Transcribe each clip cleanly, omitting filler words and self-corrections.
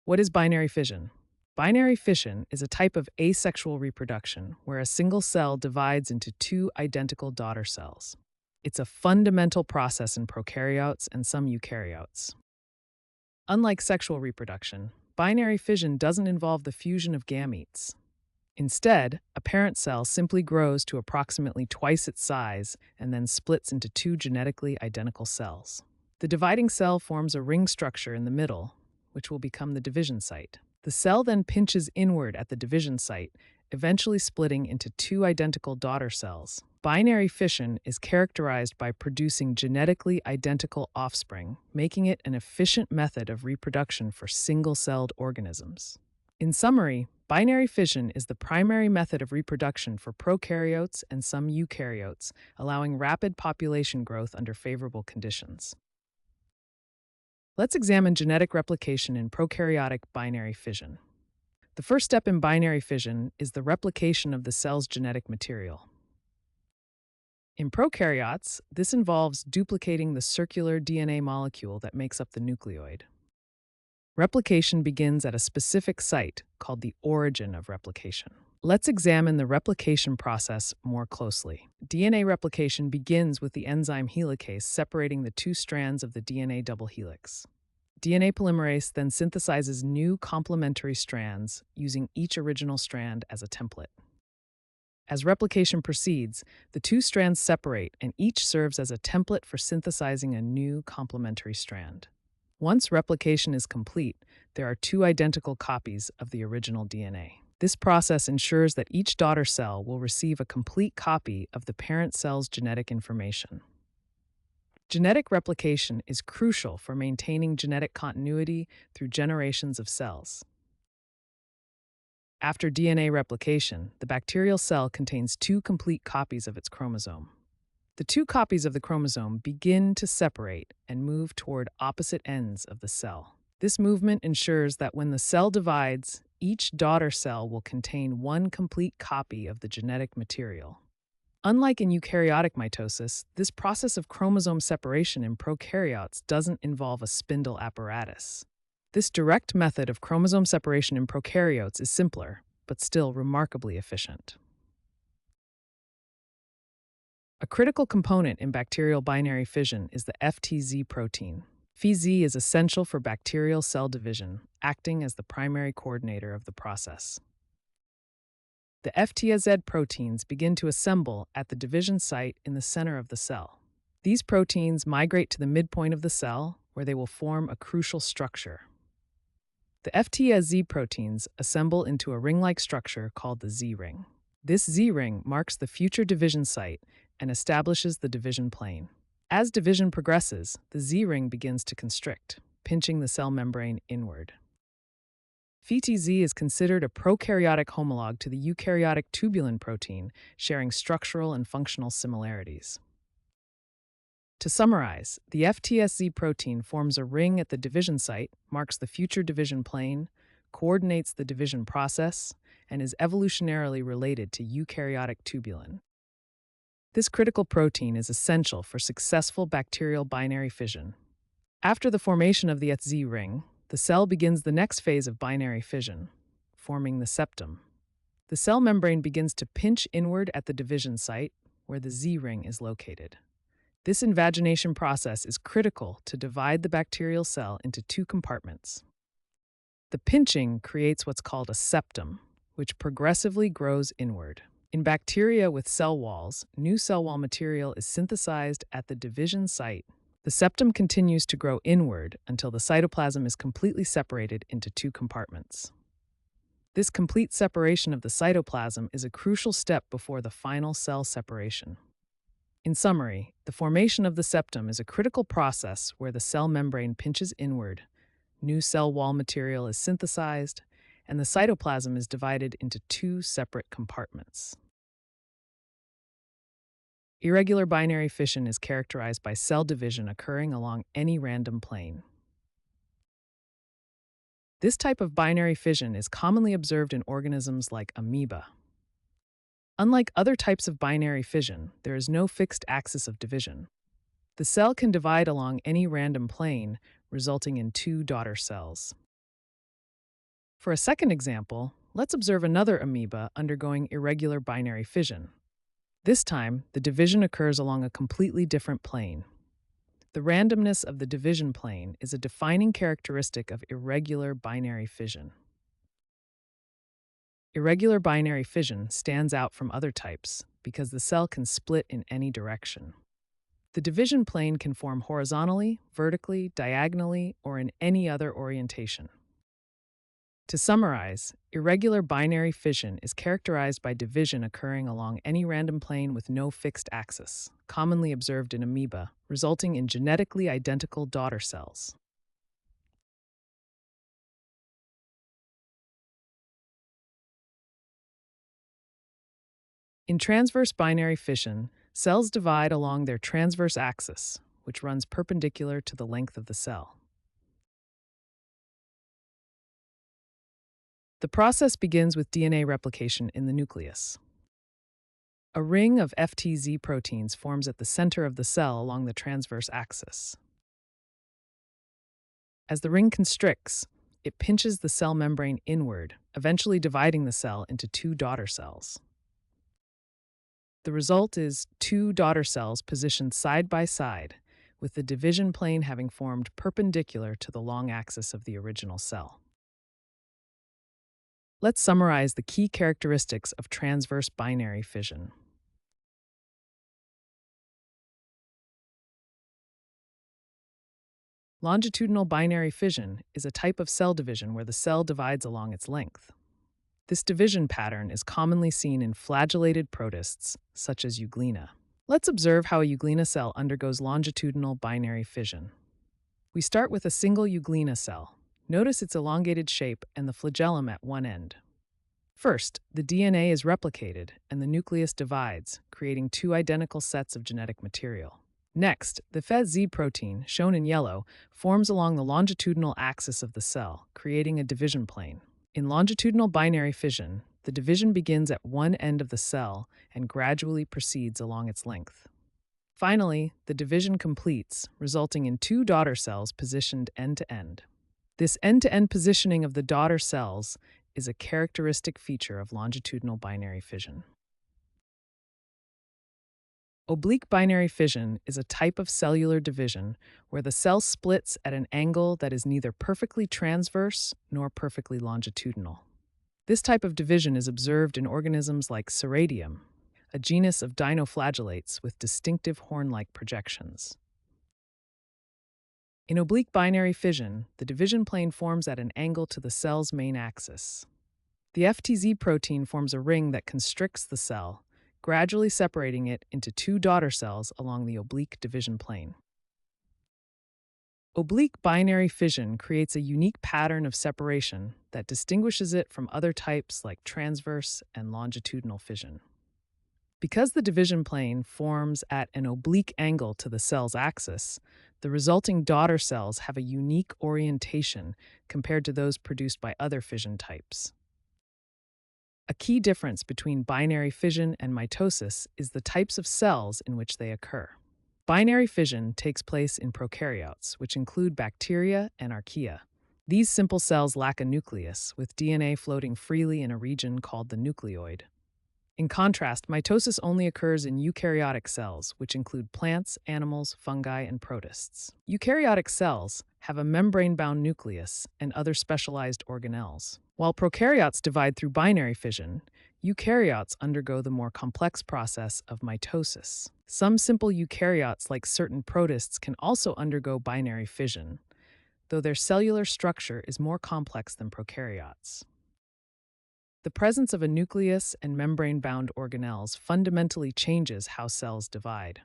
What is binary fission? Binary fission is a type of asexual reproduction where a single cell divides into two identical daughter cells. It's a fundamental process in prokaryotes and some eukaryotes. Unlike sexual reproduction, binary fission doesn't involve the fusion of gametes. Instead, a parent cell simply grows to approximately twice its size and then splits into two genetically identical cells. The dividing cell forms a ring structure in the middle, which will become the division site. The cell then pinches inward at the division site, eventually splitting into two identical daughter cells. Binary fission is characterized by producing genetically identical offspring, making it an efficient method of reproduction for single-celled organisms. In summary, binary fission is the primary method of reproduction for prokaryotes and some eukaryotes, allowing rapid population growth under favorable conditions. Let's examine genetic replication in prokaryotic binary fission. The first step in binary fission is the replication of the cell's genetic material. In prokaryotes, this involves duplicating the circular DNA molecule that makes up the nucleoid. Replication begins at a specific site called the origin of replication. Let's examine the replication process more closely. DNA replication begins with the enzyme helicase separating the two strands of the DNA double helix. DNA polymerase then synthesizes new complementary strands using each original strand as a template. As replication proceeds, the two strands separate and each serves as a template for synthesizing a new complementary strand. Once replication is complete, there are two identical copies of the original DNA. This process ensures that each daughter cell will receive a complete copy of the parent cell's genetic information. Genetic replication is crucial for maintaining genetic continuity through generations of cells. After DNA replication, the bacterial cell contains two complete copies of its chromosome. The two copies of the chromosome begin to separate and move toward opposite ends of the cell. This movement ensures that when the cell divides, each daughter cell will contain one complete copy of the genetic material. Unlike in eukaryotic mitosis, this process of chromosome separation in prokaryotes doesn't involve a spindle apparatus. This direct method of chromosome separation in prokaryotes is simpler, but still remarkably efficient. A critical component in bacterial binary fission is the ftsz protein. ftz is essential for bacterial cell division, acting as the primary coordinator of the process. The ftsz proteins begin to assemble at the division site in the center of the cell. These proteins migrate to the midpoint of the cell, where they will form a crucial structure. The ftsz proteins assemble into a ring-like structure called the Z-ring. This Z-ring marks the future division site and establishes the division plane. As division progresses, the Z-ring begins to constrict, pinching the cell membrane inward. ftz is considered a prokaryotic homologue to the eukaryotic tubulin protein, sharing structural and functional similarities. To summarize, the ftsz protein forms a ring at the division site, marks the future division plane, coordinates the division process, and is evolutionarily related to eukaryotic tubulin. This critical protein is essential for successful bacterial binary fission. After the formation of the ftz ring, the cell begins the next phase of binary fission, forming the septum. The cell membrane begins to pinch inward at the division site, where the Z-ring is located. This invagination process is critical to divide the bacterial cell into two compartments. The pinching creates what's called a septum, which progressively grows inward. In bacteria with cell walls, new cell wall material is synthesized at the division site. The septum continues to grow inward until the cytoplasm is completely separated into two compartments. This complete separation of the cytoplasm is a crucial step before the final cell separation. In summary, the formation of the septum is a critical process where the cell membrane pinches inward, new cell wall material is synthesized, and the cytoplasm is divided into two separate compartments. Irregular binary fission is characterized by cell division occurring along any random plane. This type of binary fission is commonly observed in organisms like amoeba. Unlike other types of binary fission, there is no fixed axis of division. The cell can divide along any random plane, resulting in two daughter cells. For a second example, let's observe another amoeba undergoing irregular binary fission. This time, the division occurs along a completely different plane. The randomness of the division plane is a defining characteristic of irregular binary fission. Irregular binary fission stands out from other types because the cell can split in any direction. The division plane can form horizontally, vertically, diagonally, or in any other orientation. To summarize, irregular binary fission is characterized by division occurring along any random plane with no fixed axis, commonly observed in amoeba, resulting in genetically identical daughter cells. In transverse binary fission, cells divide along their transverse axis, which runs perpendicular to the length of the cell. The process begins with DNA replication in the nucleus. A ring of ftsz proteins forms at the center of the cell along the transverse axis. As the ring constricts, it pinches the cell membrane inward, eventually dividing the cell into two daughter cells. The result is two daughter cells positioned side by side, with the division plane having formed perpendicular to the long axis of the original cell. Let's summarize the key characteristics of transverse binary fission. Longitudinal binary fission is a type of cell division where the cell divides along its length. This division pattern is commonly seen in flagellated protists, such as euglena. Let's observe how a euglena cell undergoes longitudinal binary fission. We start with a single euglena cell. Notice its elongated shape and the flagellum at one end. First, the DNA is replicated and the nucleus divides, creating two identical sets of genetic material. Next, the ftsz protein, shown in yellow, forms along the longitudinal axis of the cell, creating a division plane. In longitudinal binary fission, the division begins at one end of the cell and gradually proceeds along its length. Finally, the division completes, resulting in two daughter cells positioned end to end. This end-to-end positioning of the daughter cells is a characteristic feature of longitudinal binary fission. Oblique binary fission is a type of cellular division where the cell splits at an angle that is neither perfectly transverse nor perfectly longitudinal. This type of division is observed in organisms like Ceratium, a genus of dinoflagellates with distinctive horn-like projections. In oblique binary fission, the division plane forms at an angle to the cell's main axis. The ftsz protein forms a ring that constricts the cell, gradually separating it into two daughter cells along the oblique division plane. Oblique binary fission creates a unique pattern of separation that distinguishes it from other types like transverse and longitudinal fission. Because the division plane forms at an oblique angle to the cell's axis, the resulting daughter cells have a unique orientation compared to those produced by other fission types. A key difference between binary fission and mitosis is the types of cells in which they occur. Binary fission takes place in prokaryotes, which include bacteria and archaea. These simple cells lack a nucleus, with DNA floating freely in a region called the nucleoid. In contrast, mitosis only occurs in eukaryotic cells, which include plants, animals, fungi, and protists. Eukaryotic cells have a membrane-bound nucleus and other specialized organelles. While prokaryotes divide through binary fission, eukaryotes undergo the more complex process of mitosis. Some simple eukaryotes, like certain protists, can also undergo binary fission, though their cellular structure is more complex than prokaryotes. The presence of a nucleus and membrane-bound organelles fundamentally changes how cells divide.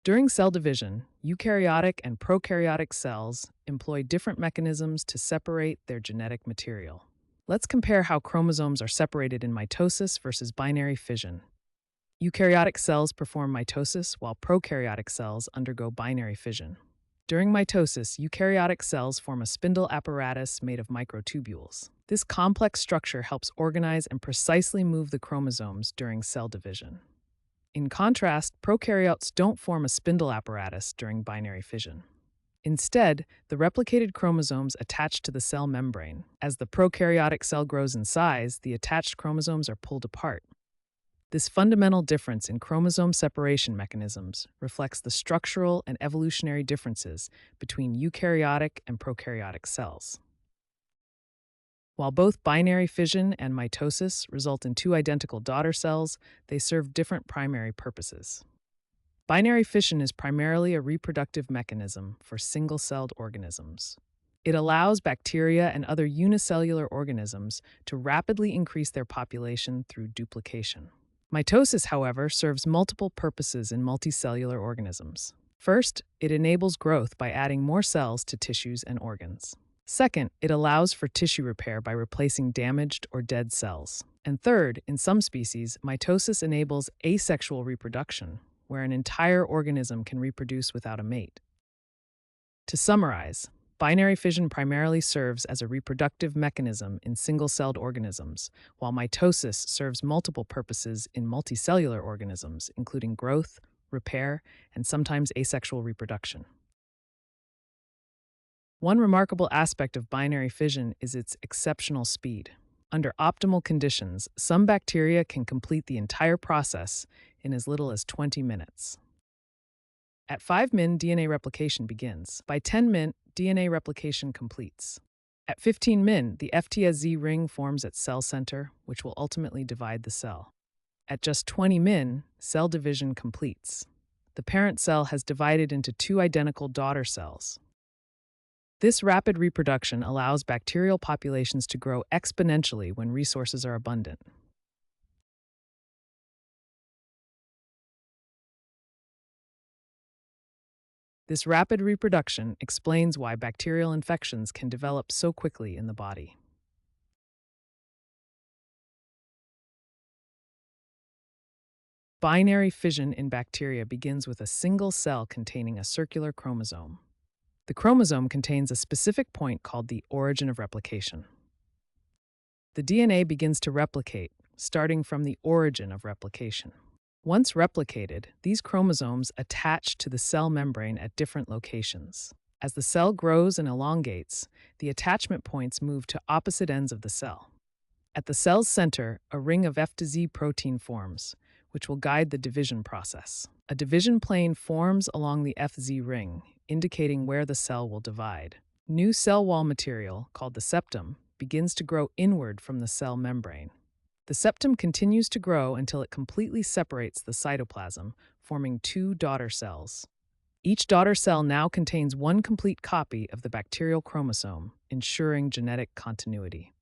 During cell division, eukaryotic and prokaryotic cells employ different mechanisms to separate their genetic material. Let's compare how chromosomes are separated in mitosis versus binary fission. Eukaryotic cells perform mitosis while prokaryotic cells undergo binary fission. During mitosis, eukaryotic cells form a spindle apparatus made of microtubules. This complex structure helps organize and precisely move the chromosomes during cell division. In contrast, prokaryotes don't form a spindle apparatus during binary fission. Instead, the replicated chromosomes attach to the cell membrane. As the prokaryotic cell grows in size, the attached chromosomes are pulled apart. This fundamental difference in chromosome separation mechanisms reflects the structural and evolutionary differences between eukaryotic and prokaryotic cells. While both binary fission and mitosis result in two identical daughter cells, they serve different primary purposes. Binary fission is primarily a reproductive mechanism for single-celled organisms. It allows bacteria and other unicellular organisms to rapidly increase their population through duplication. Mitosis, however, serves multiple purposes in multicellular organisms. First, it enables growth by adding more cells to tissues and organs. Second, it allows for tissue repair by replacing damaged or dead cells. And third, in some species, mitosis enables asexual reproduction, where an entire organism can reproduce without a mate. To summarize, binary fission primarily serves as a reproductive mechanism in single-celled organisms, while mitosis serves multiple purposes in multicellular organisms, including growth, repair, and sometimes asexual reproduction. One remarkable aspect of binary fission is its exceptional speed. Under optimal conditions, some bacteria can complete the entire process in as little as 20 minutes. At 5 min, DNA replication begins. By 10 min, DNA replication completes. At 15 min, the ftsz ring forms at cell center, which will ultimately divide the cell. At just 20 min, cell division completes. The parent cell has divided into two identical daughter cells. This rapid reproduction allows bacterial populations to grow exponentially when resources are abundant. This rapid reproduction explains why bacterial infections can develop so quickly in the body. Binary fission in bacteria begins with a single cell containing a circular chromosome. The chromosome contains a specific point called the origin of replication. The DNA begins to replicate, starting from the origin of replication. Once replicated, these chromosomes attach to the cell membrane at different locations. As the cell grows and elongates, the attachment points move to opposite ends of the cell. At the cell's center, a ring of ftsz protein forms, which will guide the division process. A division plane forms along the ftz ring, indicating where the cell will divide. New cell wall material, called the septum, begins to grow inward from the cell membrane. The septum continues to grow until it completely separates the cytoplasm, forming two daughter cells. Each daughter cell now contains one complete copy of the bacterial chromosome, ensuring genetic continuity.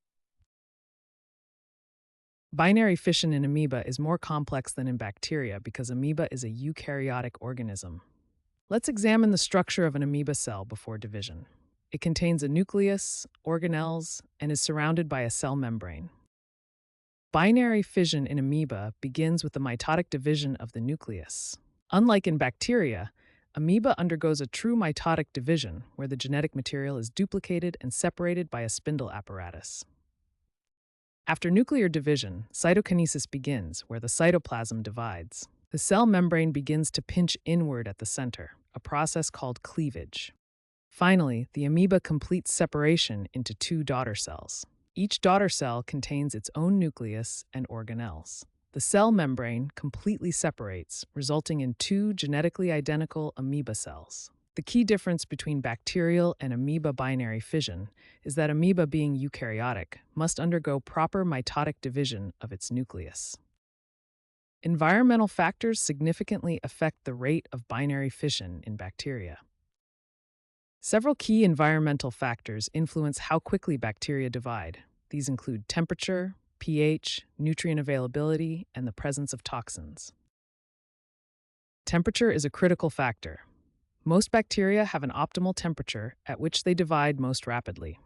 Binary fission in amoeba is more complex than in bacteria because amoeba is a eukaryotic organism. Let's examine the structure of an amoeba cell before division. It contains a nucleus, organelles, and is surrounded by a cell membrane. Binary fission in amoeba begins with the mitotic division of the nucleus. Unlike in bacteria, amoeba undergoes a true mitotic division where the genetic material is duplicated and separated by a spindle apparatus. After nuclear division, cytokinesis begins where the cytoplasm divides. The cell membrane begins to pinch inward at the center, a process called cleavage. Finally, the amoeba completes separation into two daughter cells. Each daughter cell contains its own nucleus and organelles. The cell membrane completely separates, resulting in two genetically identical amoeba cells. The key difference between bacterial and amoeba binary fission is that amoeba, being eukaryotic, must undergo proper mitotic division of its nucleus. Environmental factors significantly affect the rate of binary fission in bacteria. Several key environmental factors influence how quickly bacteria divide. These include temperature, pH, nutrient availability, and the presence of toxins. Temperature is a critical factor. Most bacteria have an optimal temperature at which they divide most rapidly.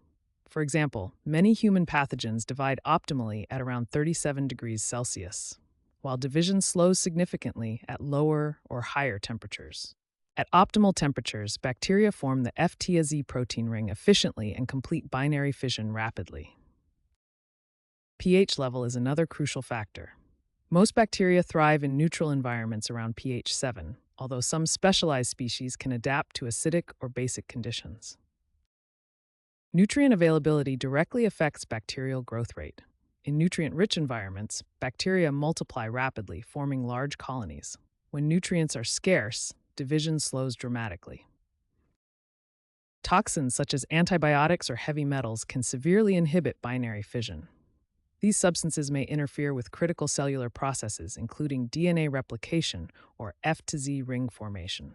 For example, many human pathogens divide optimally at around 37 degrees Celsius, while division slows significantly at lower or higher temperatures. At optimal temperatures, bacteria form the ftsz protein ring efficiently and complete binary fission rapidly. pH level is another crucial factor. Most bacteria thrive in neutral environments around pH 7, although some specialized species can adapt to acidic or basic conditions. Nutrient availability directly affects bacterial growth rate. In nutrient-rich environments, bacteria multiply rapidly, forming large colonies. When nutrients are scarce, division slows dramatically. Toxins such as antibiotics or heavy metals can severely inhibit binary fission. These substances may interfere with critical cellular processes, including DNA replication or ftsz ring formation.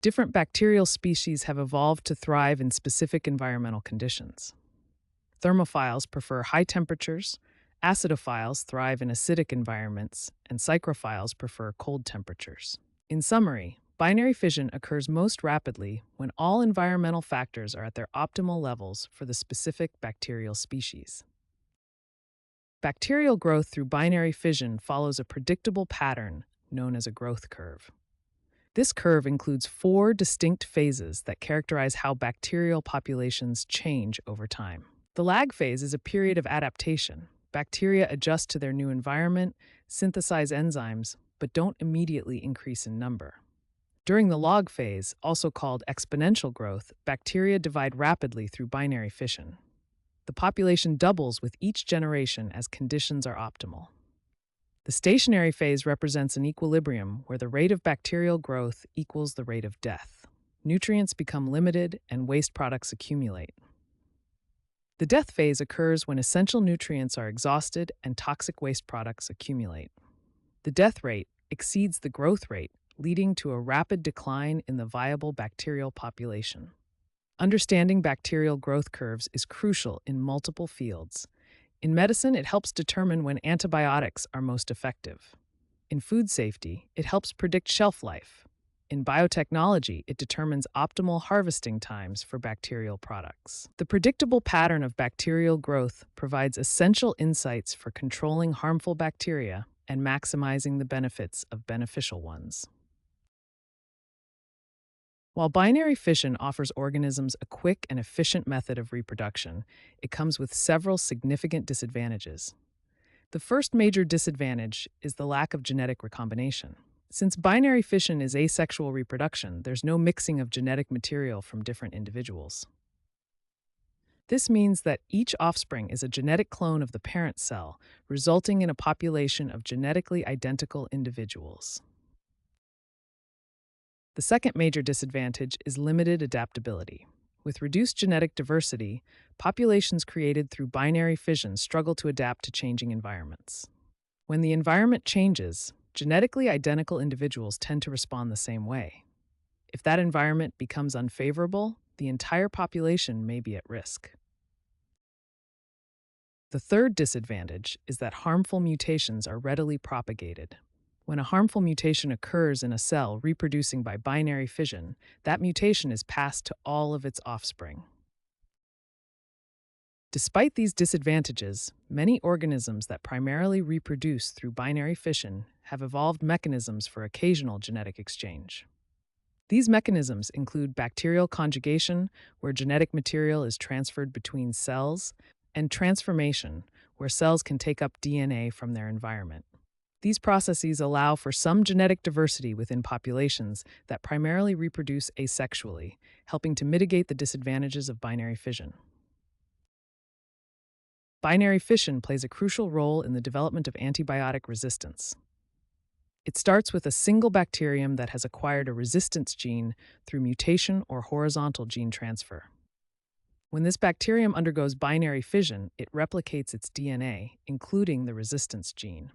Different bacterial species have evolved to thrive in specific environmental conditions. Thermophiles prefer high temperatures, acidophiles thrive in acidic environments, and psychrophiles prefer cold temperatures. In summary, binary fission occurs most rapidly when all environmental factors are at their optimal levels for the specific bacterial species. Bacterial growth through binary fission follows a predictable pattern known as a growth curve. This curve includes 4 distinct phases that characterize how bacterial populations change over time. The lag phase is a period of adaptation. Bacteria adjust to their new environment, synthesize enzymes, but don't immediately increase in number. During the log phase, also called exponential growth, bacteria divide rapidly through binary fission. The population doubles with each generation as conditions are optimal. The stationary phase represents an equilibrium where the rate of bacterial growth equals the rate of death. Nutrients become limited and waste products accumulate. The death phase occurs when essential nutrients are exhausted and toxic waste products accumulate. The death rate exceeds the growth rate, leading to a rapid decline in the viable bacterial population. Understanding bacterial growth curves is crucial in multiple fields. In medicine, it helps determine when antibiotics are most effective. In food safety, it helps predict shelf life. In biotechnology, it determines optimal harvesting times for bacterial products. The predictable pattern of bacterial growth provides essential insights for controlling harmful bacteria and maximizing the benefits of beneficial ones. While binary fission offers organisms a quick and efficient method of reproduction, it comes with several significant disadvantages. The first major disadvantage is the lack of genetic recombination. Since binary fission is asexual reproduction, there's no mixing of genetic material from different individuals. This means that each offspring is a genetic clone of the parent cell, resulting in a population of genetically identical individuals. The second major disadvantage is limited adaptability. With reduced genetic diversity, populations created through binary fission struggle to adapt to changing environments. When the environment changes, genetically identical individuals tend to respond the same way. If that environment becomes unfavorable, the entire population may be at risk. The third disadvantage is that harmful mutations are readily propagated. When a harmful mutation occurs in a cell reproducing by binary fission, that mutation is passed to all of its offspring. Despite these disadvantages, many organisms that primarily reproduce through binary fission have evolved mechanisms for occasional genetic exchange. These mechanisms include bacterial conjugation, where genetic material is transferred between cells, and transformation, where cells can take up DNA from their environment. These processes allow for some genetic diversity within populations that primarily reproduce asexually, helping to mitigate the disadvantages of binary fission. Binary fission plays a crucial role in the development of antibiotic resistance. It starts with a single bacterium that has acquired a resistance gene through mutation or horizontal gene transfer. When this bacterium undergoes binary fission, it replicates its DNA, including the resistance gene.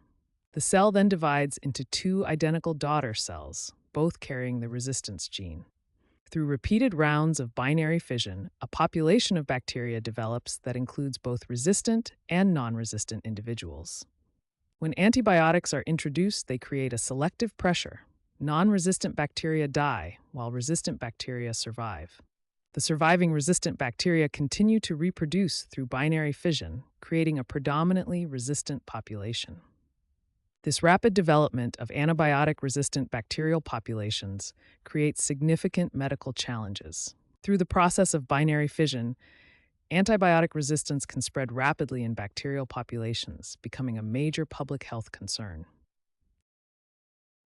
The cell then divides into 2 identical daughter cells, both carrying the resistance gene. Through repeated rounds of binary fission, a population of bacteria develops that includes both resistant and non-resistant individuals. When antibiotics are introduced, they create a selective pressure. Non-resistant bacteria die, while resistant bacteria survive. The surviving resistant bacteria continue to reproduce through binary fission, creating a predominantly resistant population. This rapid development of antibiotic-resistant bacterial populations creates significant medical challenges. Through the process of binary fission, antibiotic resistance can spread rapidly in bacterial populations, becoming a major public health concern.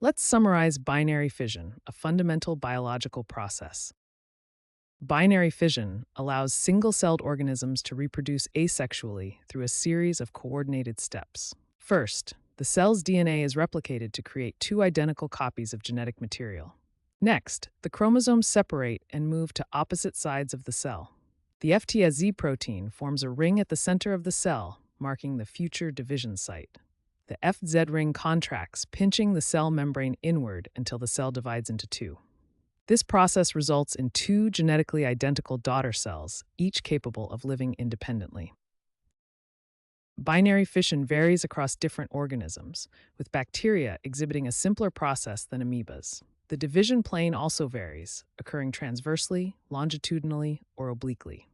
Let's summarize binary fission, a fundamental biological process. Binary fission allows single-celled organisms to reproduce asexually through a series of coordinated steps. First, the cell's DNA is replicated to create two identical copies of genetic material. Next, the chromosomes separate and move to opposite sides of the cell. The ftsz protein forms a ring at the center of the cell, marking the future division site. The FZ ring contracts, pinching the cell membrane inward until the cell divides into two. This process results in two genetically identical daughter cells, each capable of living independently. Binary fission varies across different organisms, with bacteria exhibiting a simpler process than amoebas. The division plane also varies, occurring transversely, longitudinally, or obliquely.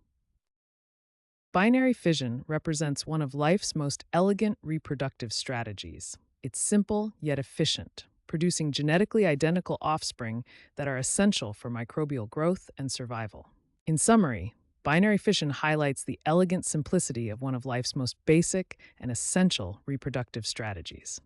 Binary fission represents one of life's most elegant reproductive strategies. It's simple yet efficient, producing genetically identical offspring that are essential for microbial growth and survival. In summary, binary fission highlights the elegant simplicity of one of life's most basic and essential reproductive strategies.